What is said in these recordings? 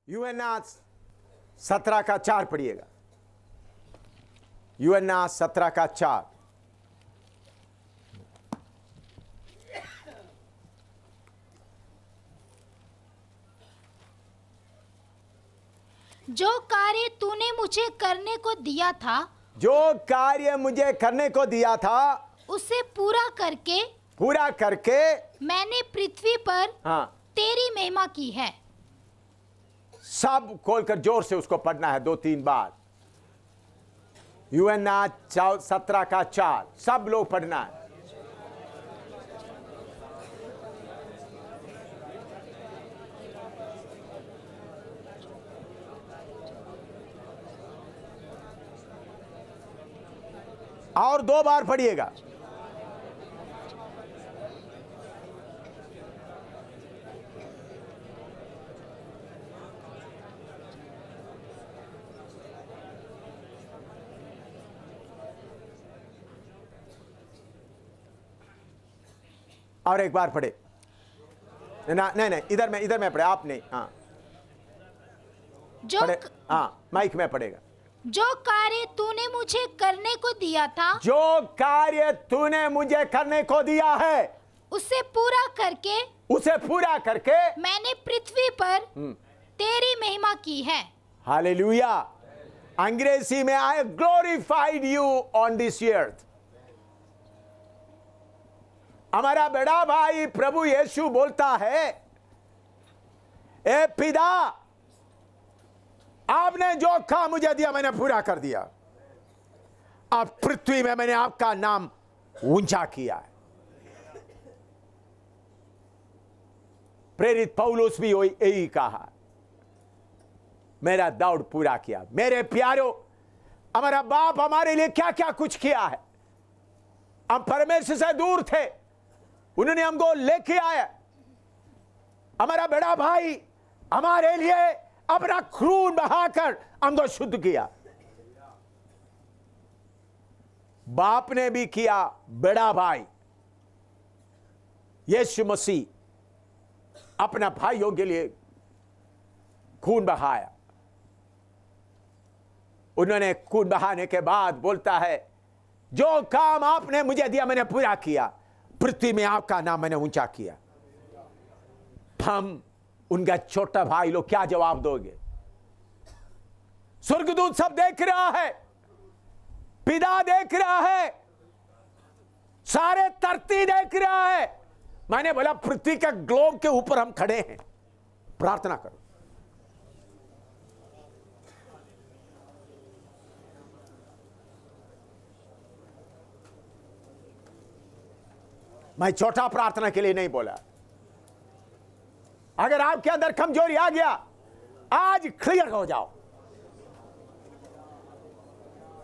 यूहन्ना 17:4 पढ़िएगा। यूहन्ना 17:4। जो कार्य तूने मुझे करने को दिया था, जो कार्य मुझे करने को दिया था उसे पूरा करके मैंने पृथ्वी पर हाँ, तेरी महिमा की है। सब खोलकर जोर से उसको पढ़ना है 2-3 बार। यूहन्ना 17:4 सब लोग पढ़ना है। और 2 बार पढ़िएगा। और एक बार पढ़े ना, नहीं इधर में पढ़े, आप नहीं। हाँ जो पढ़े, हाँ माइक में पढ़ेगा। जो कार्य तूने मुझे करने को दिया था, जो कार्य तूने मुझे करने को दिया है उसे पूरा करके मैंने पृथ्वी पर तेरी महिमा की है। हालेलुया। अंग्रेजी में I glorified you on this earth. हमारा बड़ा भाई प्रभु यीशु बोलता है, ए पिता, आपने जो कहा मुझे दिया मैंने पूरा कर दिया। अब पृथ्वी में मैंने आपका नाम ऊंचा किया है। प्रेरित पौलुस भी यही कहा, मेरा दौड़ पूरा किया। मेरे प्यारों, हमारा बाप हमारे लिए क्या क्या कुछ किया है। हम परमेश्वर से दूर थे, उन्होंने हमको लेके आया। हमारा बड़ा भाई हमारे लिए अपना खून बहाकर हमको शुद्ध किया। बाप ने भी किया, बड़ा भाई यीशु मसीह अपना भाइयों के लिए खून बहाया। उन्होंने खून बहाने के बाद बोलता है, जो काम आपने मुझे दिया मैंने पूरा किया, पृथ्वी में आपका नाम मैंने ऊंचा किया। हम उनका छोटा भाई लोग क्या जवाब दोगे? स्वर्गदूत सब देख रहा है, पिता देख रहा है, सारे धरती देख रहा है। मैंने बोला पृथ्वी के ग्लोब के ऊपर हम खड़े हैं, प्रार्थना करो। मैं छोटा प्रार्थना के लिए नहीं बोला। अगर आपके अंदर कमजोरी आ गया, आज क्लियर हो जाओ,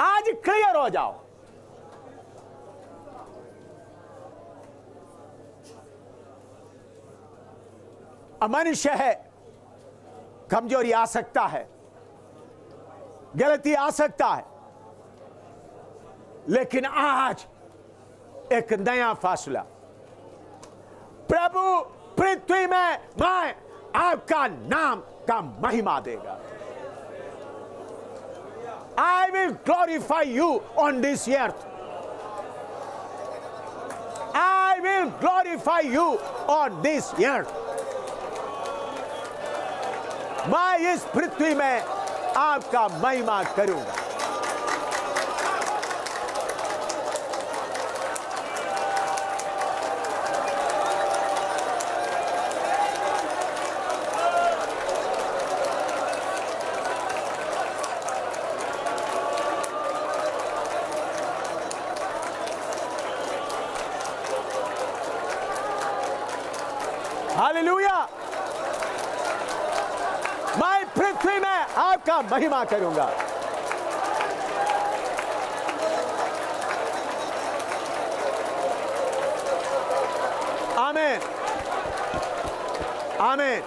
आज क्लियर हो जाओ। मनुष्य है, कमजोरी आ सकता है, गलती आ सकता है, लेकिन आज एक नया फैसला, प्रभु पृथ्वी में मैं आपका नाम का महिमा देगा। I will glorify you on this earth. I will glorify you on this earth. मैं इस पृथ्वी में आपका महिमा करूंगा। हालेलुया। मैं पृथ्वी में आपका महिमा करूंगा। आमीन, आमीन।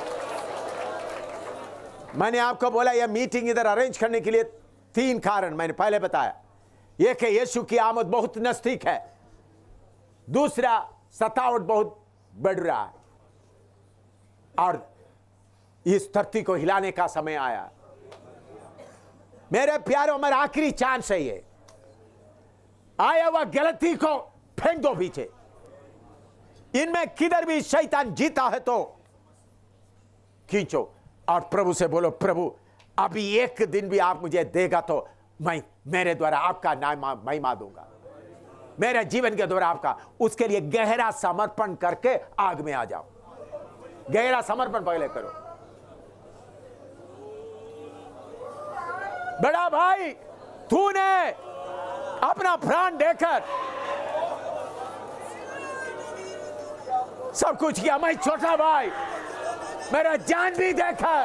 मैंने आपको बोला यह मीटिंग इधर अरेंज करने के लिए 3 कारण मैंने पहले बताया। एक है यीशु की आमद बहुत नजदीक है, दूसरा सतावट बहुत बढ़ रहा है, और इस धरती को हिलाने का समय आया। मेरे प्यारों, मेरा आखिरी चांस है ये। आया हुआ गलती को फेंक दो पीछे। इनमें किधर भी शैतान जीता है तो खींचो और प्रभु से बोलो, प्रभु अभी एक दिन भी आप मुझे देगा तो मैं मेरे द्वारा आपका नाम महिमा दूंगा, मेरे जीवन के द्वारा आपका। उसके लिए गहरा समर्पण करके आग में आ जाओ। गहरा समर्पण पहले करो। बड़ा भाई, तूने अपना प्राण देकर सब कुछ किया। मैं छोटा भाई, मेरा जान भी देकर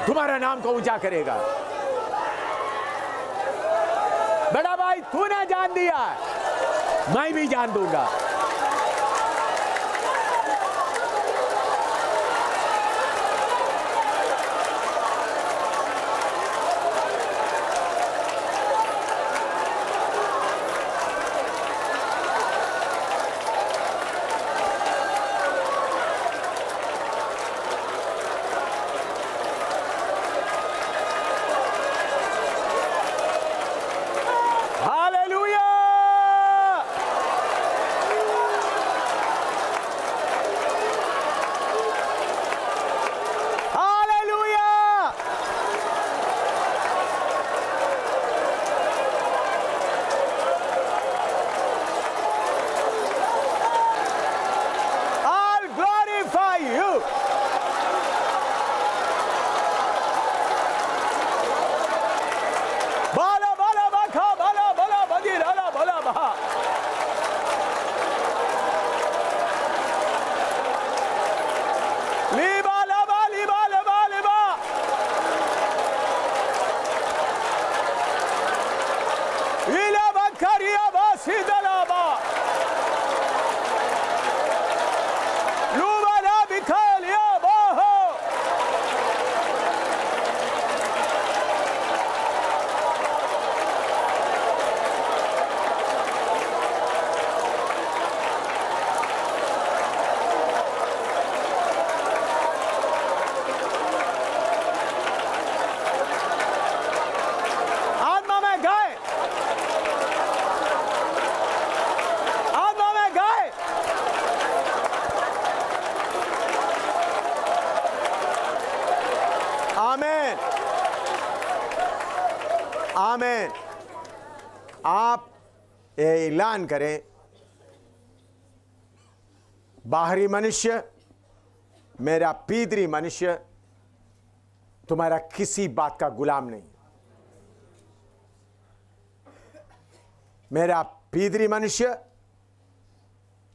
तुम्हारा नाम को ऊंचा करेगा। बड़ा भाई, तूने जान दिया, मैं भी जान दूंगा। आमीन। आप ऐलान करें, बाहरी मनुष्य, मेरा भीतरी मनुष्य तुम्हारा किसी बात का गुलाम नहीं। मेरा भीतरी मनुष्य,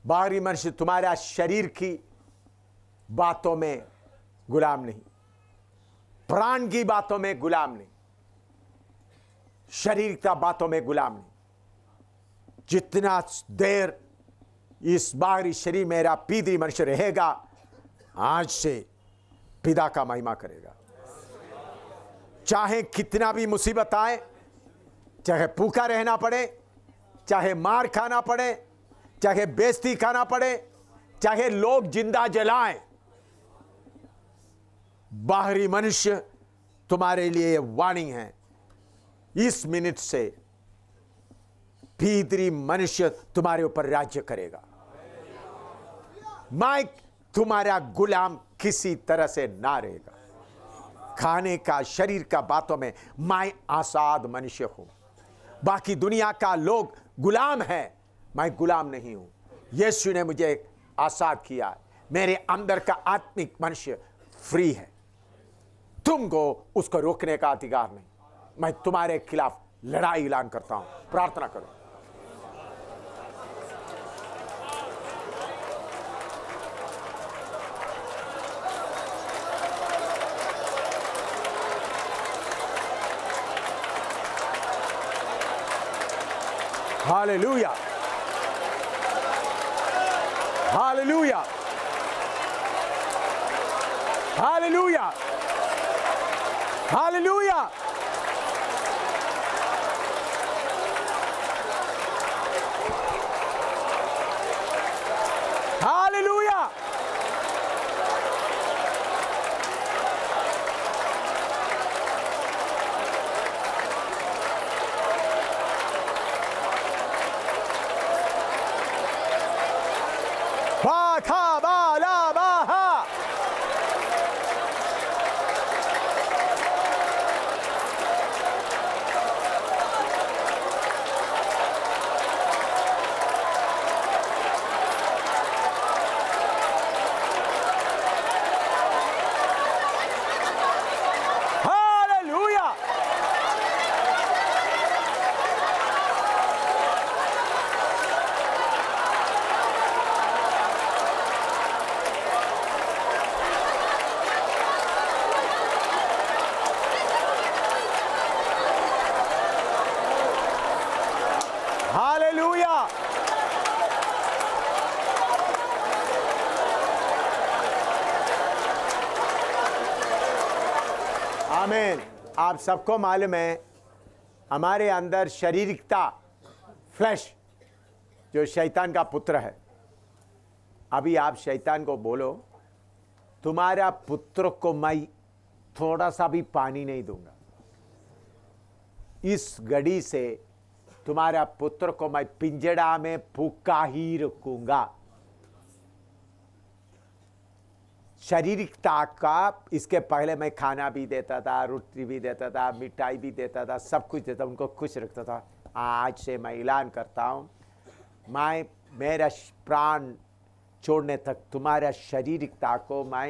बाहरी मनुष्य तुम्हारा शरीर की बातों में गुलाम नहीं, प्राण की बातों में गुलाम नहीं, शरीर का बातों में गुलाम नहीं। जितना देर इस बाहरी शरीर मेरा भीतरी मनुष्य रहेगा, आज से पिता का महिमा करेगा। चाहे कितना भी मुसीबत आए, चाहे भूखा रहना पड़े, चाहे मार खाना पड़े, चाहे बेइज्जती खाना पड़े, चाहे लोग जिंदा जलाएं, बाहरी मनुष्य तुम्हारे लिए वार्निंग है। इस मिनट से भीतरी मनुष्य तुम्हारे ऊपर राज्य करेगा। मैं तुम्हारा गुलाम किसी तरह से ना रहेगा। खाने का, शरीर का बातों में मैं आजाद मनुष्य हूं। बाकी दुनिया का लोग गुलाम है, मैं गुलाम नहीं हूं। यीशु ने मुझे आजाद किया। मेरे अंदर का आत्मिक मनुष्य फ्री है। तुमको उसको रोकने का अधिकार नहीं। मैं तुम्हारे खिलाफ लड़ाई ऐलान करता हूं। प्रार्थना करो। Hallelujah, hallelujah, hallelujah, hallelujah. Hallelujah, hallelujah. आमीन। आप सबको मालूम है हमारे अंदर शारीरिकता, फ्लैश, जो शैतान का पुत्र है। अभी आप शैतान को बोलो, तुम्हारा पुत्र को मैं थोड़ा सा भी पानी नहीं दूंगा, इस घड़ी से तुम्हारा पुत्र को मैं पिंजड़ा में फूका ही रखूंगा। शारीरिकता का, इसके पहले मैं खाना भी देता था, रोटी भी देता था, मिठाई भी देता था, सब कुछ देता, उनको खुश रखता था। आज से मैं ऐलान करता हूं, मैं मेरा प्राण छोड़ने तक तुम्हारा शारीरिकता को मैं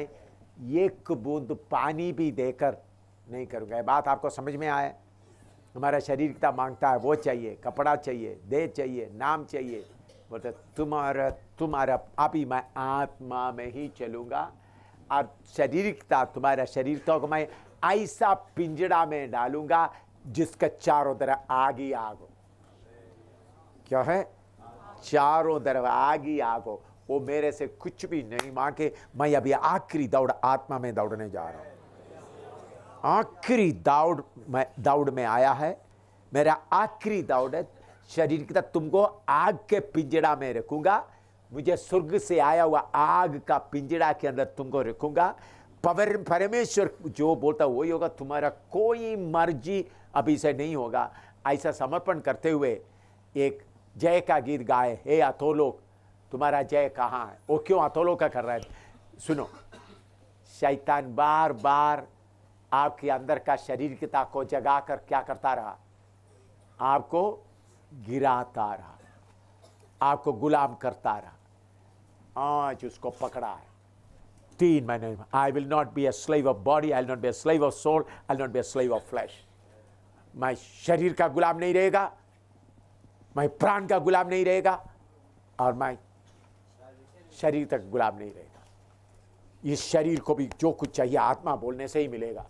एक बूंद पानी भी देकर नहीं करूंगा। ये बात आपको समझ में आए? हमारा शारीरिकता मांगता है, वो चाहिए, कपड़ा चाहिए, देह चाहिए, नाम चाहिए। बोलते तुम्हारा अभी मैं आत्मा में ही चलूंगा और शारीरिकता, तुम्हारा शारीरिकता को मैं ऐसा पिंजड़ा में डालूंगा जिसका चारों तरफ आग ही आग हो। क्या है? चारों तरफ आग ही आग हो। वो मेरे से कुछ भी नहीं मांगे। मैं अभी आखिरी दौड़ आत्मा में दौड़ने जा रहा हूं। आखिरी दौड़ में आया है, मेरा आखिरी दौड़ है। शरीर की तरह तुमको आग के पिंजड़ा में रखूंगा। मुझे स्वर्ग से आया हुआ आग का पिंजड़ा के अंदर तुमको रखूंगा। परमेश्वर जो बोलता वही होगा, तुम्हारा कोई मर्जी अभी से नहीं होगा। ऐसा समर्पण करते हुए एक जय का गीत गाए, हे अधोलोक तुम्हारा जय कहाँ है। वो क्यों अधोलोक का कर रहा है? सुनो, शैतान बार बार आपके अंदर का शारीरिकता को जगाकर क्या करता रहा? आपको गिराता रहा, आपको गुलाम करता रहा। आज उसको पकड़ा है 3 महीने में। I will not be a slave of body, I will not be a slave of soul, I will not be a slave of flesh. मैं शरीर का गुलाम नहीं रहेगा, मैं प्राण का गुलाम नहीं रहेगा, और मैं शरीर तक गुलाम नहीं रहेगा। इस शरीर को भी जो कुछ चाहिए आत्मा बोलने से ही मिलेगा।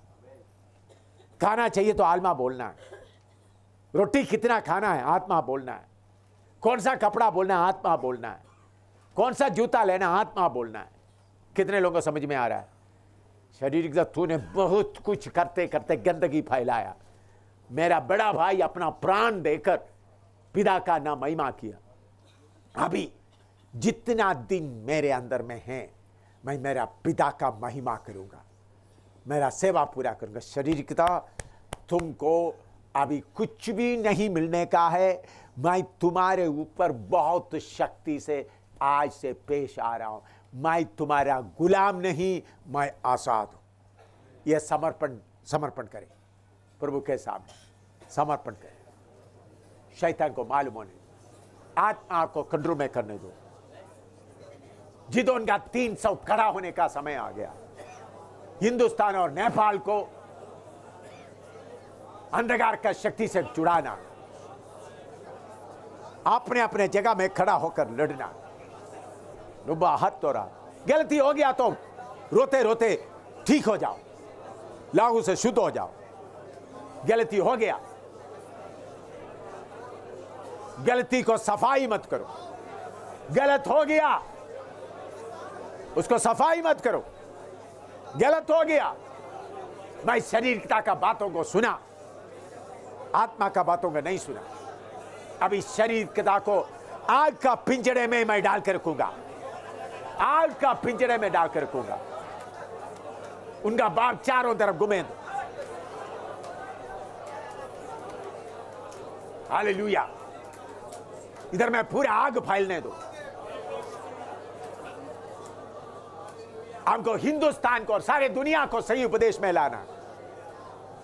खाना चाहिए तो आत्मा बोलना है। रोटी कितना खाना है, आत्मा बोलना है। कौन सा कपड़ा बोलना है, आत्मा बोलना है। कौन सा जूता लेना, आत्मा बोलना है। कितने लोगों को समझ में आ रहा है? शरीर का तूने बहुत कुछ करते करते गंदगी फैलाया। मेरा बड़ा भाई अपना प्राण देकर पिता का नाम महिमा किया। अभी जितना दिन मेरे अंदर में है, मैं मेरा पिता का महिमा करूंगा, मेरा सेवा पूरा करूंगा। शारीरिकता तुमको अभी कुछ भी नहीं मिलने का है। मैं तुम्हारे ऊपर बहुत शक्ति से आज से पेश आ रहा हूं। मैं तुम्हारा गुलाम नहीं, मैं आजाद हूं। यह समर्पण करें प्रभु के सामने, समर्पण करें। शैतान को मालूम होने, आत्मा को कंट्रोल में करने दो। जिदोन का 300 खड़ा होने का समय आ गया। हिंदुस्तान और नेपाल को अंधकार का शक्ति से जुड़ाना, अपने अपने जगह में खड़ा होकर लड़ना। रुबा हाथ तो रहा, गलती हो गया तो रोते रोते ठीक हो जाओ, लागू से शुद्ध हो जाओ। गलती हो गया, गलती को सफाई मत करो। गलत हो गया, उसको सफाई मत करो। गलत हो गया, मैं शारीरिकता का बातों को सुना, आत्मा का बातों को नहीं सुना। अभी शारीरिकता को आग का पिंजड़े में मैं डाल कर रखूंगा, आग का पिंजड़े में डाल कर रखूंगा। उनका बाप चारों तरफ घुमे दो। हालेलुया। इधर मैं पूरा आग फैलने दो। हमको हिंदुस्तान को और सारे दुनिया को सही उपदेश में लाना,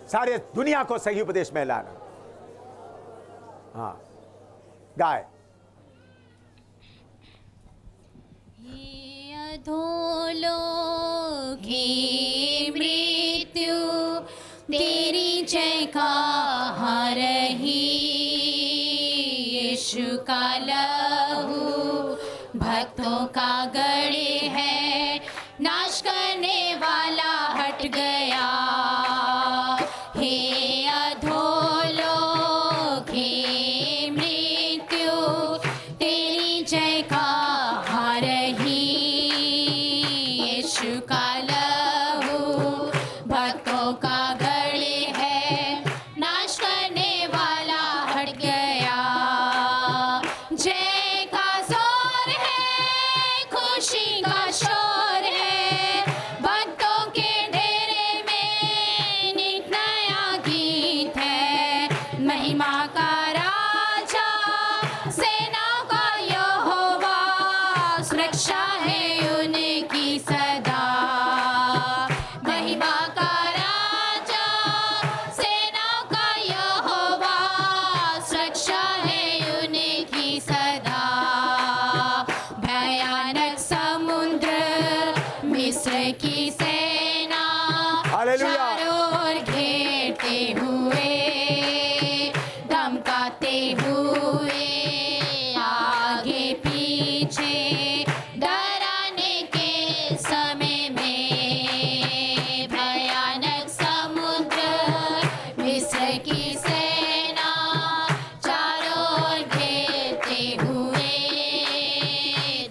सारे दुनिया को सही उपदेश में लाना। हाँ, गाय। अधोलोक की मृत्यु तेरी जय कहाँ रही। यीशु का लहू भक्तों का गढ़ है, नाश करने वाला हट गया। हे अधोलोक की मृत्यु जय का जोर है, खुशी का शोर है, भक्तों के डेरे में एक नया गीत है। महिमा का राजा, सेना का यहोवा, सुरक्षा है उनकी सदा। महिमा का राजा, सेना का यहोवा, सुरक्षा है उनकी सदा। भयानक समुद्र, मिस्र की सेना, हालेलुया। चारों ओर घेरते हुए, धमकाते हुए, आगे पीछे डराने के समय में। भयानक समुद्र, मिस्र की सेना, चारों ओर घेरते हुए,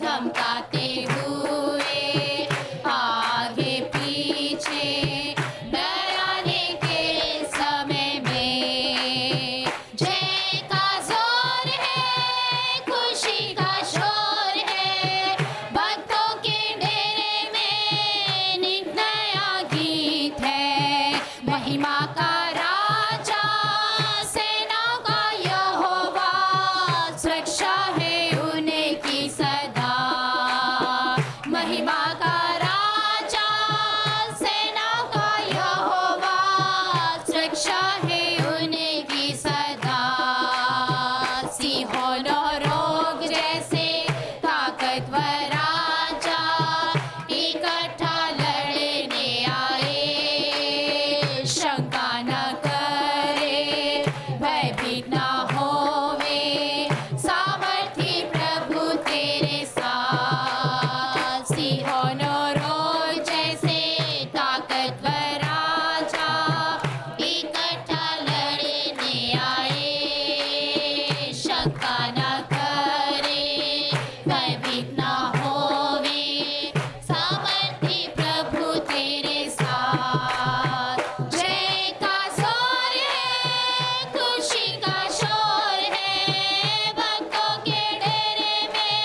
धमकाते हुए, आगे पीछे डराने के समय में। जय का जोर है, खुशी का शोर है, भक्तों के डेरे में एक नया गीत है। महिमा का राजा, सेना का यहोवा, सुरक्षा है उनकी सदा। महिमा का राजा, सेना का यहोवा, सुरक्षा है उनकी सदा। सिंहों और रोग जैसे ताकतवर राजा, इकट्ठा लड़ने आए। शंका न करे, भयभीत न होवे, सामर्थी प्रभु तेरे साथ। सिंहों और रोग जैसे ताकतवर राजा, इकट्ठा लड़ने आए। शंका न करे, भयभीत न होवे, सामर्थी प्रभु तेरे साथ। जय का जोर है, खुशी का शोर है, भक्तों के डेरे में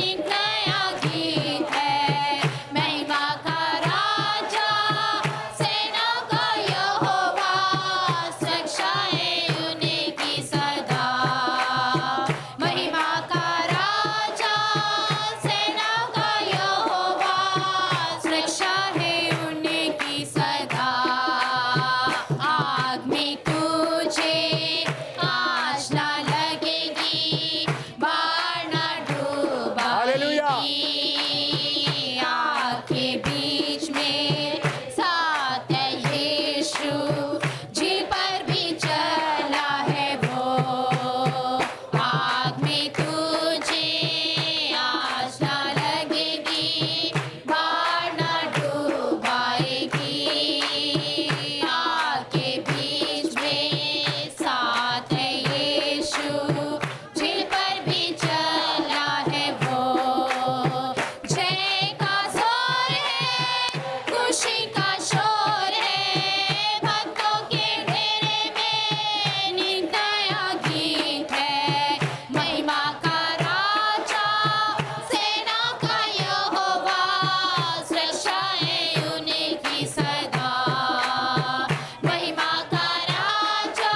एक नया गीत है। महिमा का राजा, सेना का यहोवा, सुरक्षा है उनकी सदा। महिमा का राजा, सेना का यहोवा, सुरक्षा है उनकी सदा। आग में तुझे आँच ना लगेगी, बाढ़ ना हालेलुया। डूबाएगी। आग के बीच में साथ है यीशु, जी पर भी चला है वो। आग में तुझे आँच ना लगेगी, बाढ़ ना डूबाएगी। आग के बीच में साथ है यीशु, जिन पर भी चला है वो। जय का जोर है, खुशी का शोर है, भक्तों के डेरे में एक नया गीत है। महिमा का राजा, सेना का यहोवा, सुरक्षा है उनकी सदा। महिमा का राजा,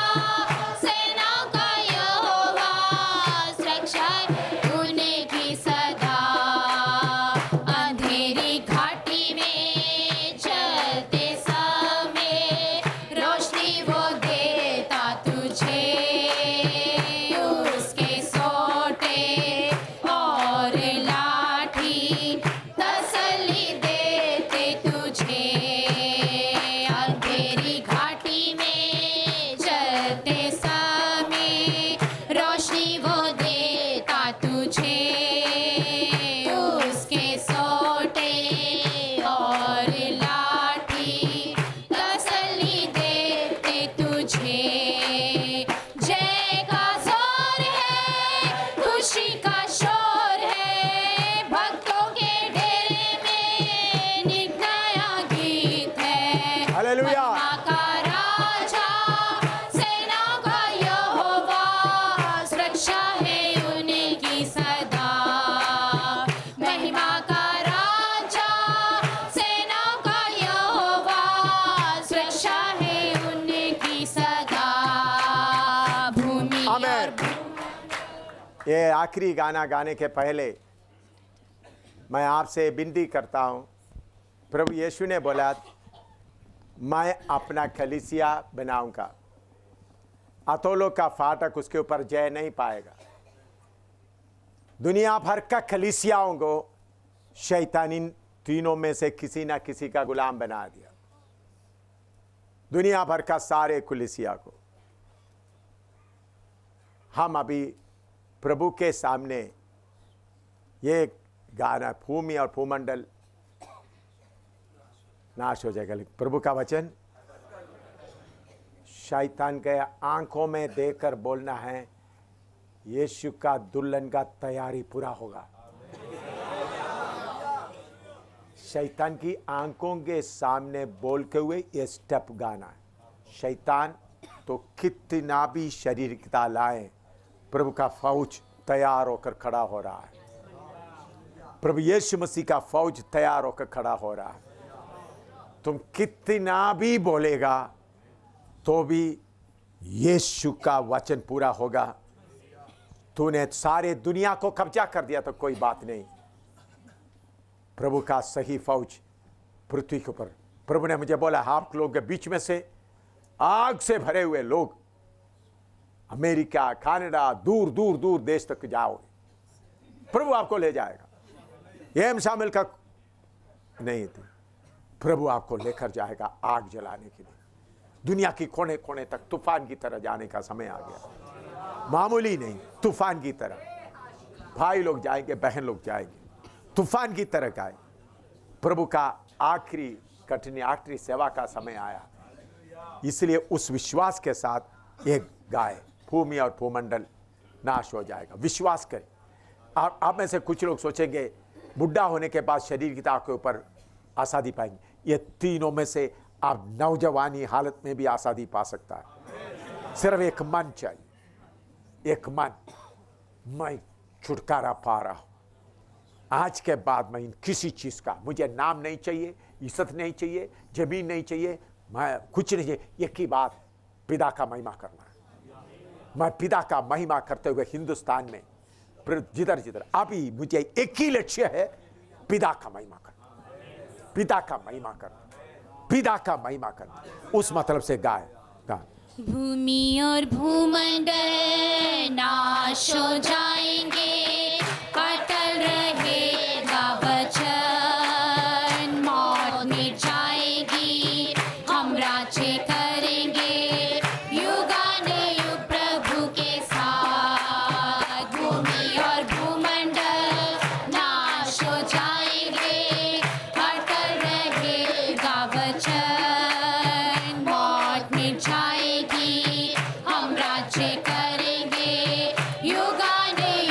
सेना का यहोवा, सुरक्षा है ये आखिरी गाना गाने के पहले मैं आपसे विनती करता हूं। प्रभु यीशु ने बोला मैं अपना कलीसिया बनाऊंगा, अतोलों का फाटक उसके ऊपर जय नहीं पाएगा। दुनिया भर का कलीसियाओं को शैतानी तीनों में से किसी ना किसी का गुलाम बना दिया। दुनिया भर का सारे कलीसिया को हम अभी प्रभु के सामने ये गाना भूमि और भूमंडल नाश हो जाएगा, लेकिन प्रभु का वचन शैतान के आंखों में देखकर बोलना है यीशु का दुल्हन का तैयारी पूरा होगा। शैतान की आंखों के सामने बोलते हुए ये स्टेप गाना है। शैतान तो कितना भी शरीरिकता लाए, प्रभु का फौज तैयार होकर खड़ा हो रहा है। प्रभु यीशु मसीह का फौज तैयार होकर खड़ा हो रहा है। तुम कितना भी बोलेगा तो भी यीशु का वचन पूरा होगा। तूने सारे दुनिया को कब्जा कर दिया तो कोई बात नहीं, प्रभु का सही फौज पृथ्वी के ऊपर। प्रभु ने मुझे बोला आप लोगों के बीच में से आग से भरे हुए लोग अमेरिका, कनाडा, दूर दूर दूर देश तक जाओगे, प्रभु आपको ले जाएगा। ये शामिल का नहीं थी, प्रभु आपको लेकर जाएगा आग जलाने के लिए। दुनिया की कोने कोने तक तूफान की तरह जाने का समय आ गया। मामूली नहीं, तूफान की तरह भाई लोग जाएंगे, बहन लोग जाएंगे, तूफान की तरह गाए। प्रभु का आखिरी कठिन आखिरी सेवा का समय आया, इसलिए उस विश्वास के साथ एक गाय भूमि और भूमंडल नाश हो जाएगा। विश्वास करें। आप में से कुछ लोग सोचेंगे बुढ़ा होने के बाद शरीर की ताकत के ऊपर आज़ादी पाएंगे। ये तीनों में से आप नौजवानी हालत में भी आज़ादी पा सकता है। सिर्फ एक मन चाहिए, एक मन। मैं छुटकारा पा रहा हूं, आज के बाद मैं किसी चीज का, मुझे नाम नहीं चाहिए, इज्जत नहीं चाहिए, जमीन नहीं चाहिए, मैं कुछ नहीं चाहिए। एक ही बात, पिता का महिमा करना है। मैं पिता का महिमा करते हुए हिंदुस्तान में जिधर जिधर अभी मुझे एक ही लक्ष्य है, पिता का महिमा करना, पिता का महिमा करना, पिता का महिमा करना। उस मतलब से गाय भूमि और भूमंडल नाश हो जाएंगे, अटल रहेगा वचन, मौत मिट जाएगी, हम राज्य करेंगे युगानुयुग प्रभु के साथ। भूमि और भूमंडल नाश हो जाएंगे, अटल रहेगा वचन, मौत मिट जाएगी, हम राज्य करेंगे युगानुयुग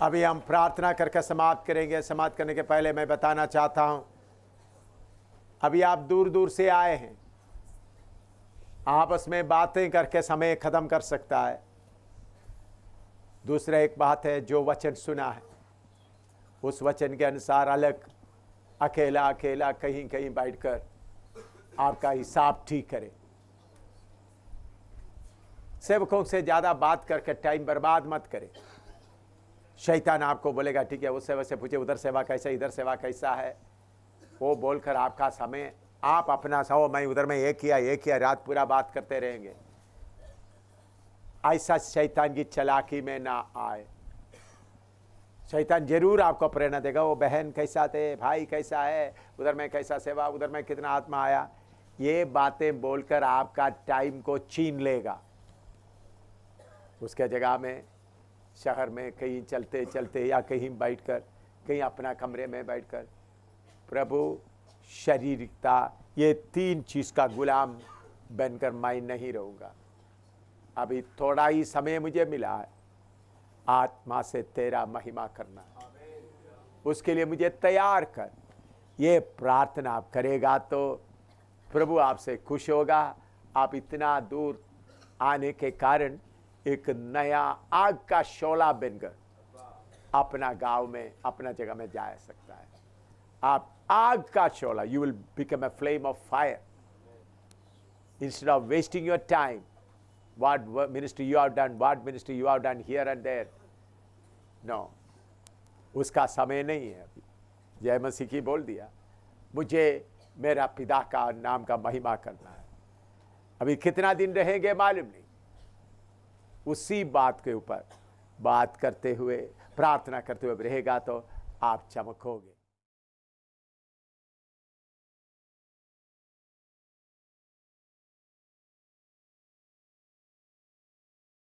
अभी हम प्रार्थना करके समाप्त करेंगे। समाप्त करने के पहले मैं बताना चाहता हूं, अभी आप दूर दूर से आए हैं, आपस में बातें करके समय खत्म कर सकता है। दूसरा एक बात है, जो वचन सुना है उस वचन के अनुसार अलग अकेला अकेला कहीं कहीं बैठकर आपका हिसाब ठीक करें। सेवकों से ज़्यादा बात करके टाइम बर्बाद मत करें। शैतान आपको बोलेगा ठीक है, उस सेवा से पूछे उधर सेवा कैसा, इधर सेवा कैसा है, वो बोलकर आपका समय आप अपना सो मैं उधर में ये किया रात पूरा बात करते रहेंगे। ऐसा शैतान की चालाकी में ना आए। शैतान जरूर आपको प्रेरणा देगा, वो बहन कैसा थे, भाई कैसा है, उधर में कैसा सेवा, उधर में कितना आत्मा आया, ये बातें बोलकर आपका टाइम को छीन लेगा। उसके जगह में शहर में कहीं चलते चलते या कहीं बैठकर, कहीं अपना कमरे में बैठकर प्रभु शारीरिकता, ये 3 चीज़ का गुलाम बनकर मैं नहीं रहूँगा। अभी थोड़ा ही समय मुझे मिला है, आत्मा से तेरा महिमा करना, उसके लिए मुझे तैयार कर। ये प्रार्थना आप करेगा तो प्रभु आपसे खुश होगा। आप इतना दूर आने के कारण एक नया आग का शोला बनकर अपना गांव में, अपना जगह में जा सकता है। आप आग का शोला, you will become a flame of fire instead of wasting your time. What ministry you have done, what ministry you have done here and there. No, उसका समय नहीं है अभी। जय मसीह की बोल दिया, मुझे मेरा पिता का नाम का महिमा करना है। अभी कितना दिन रहेंगे मालूम नहीं। उसी बात के ऊपर बात करते हुए, प्रार्थना करते हुए रहेगा तो आप चमकोगे।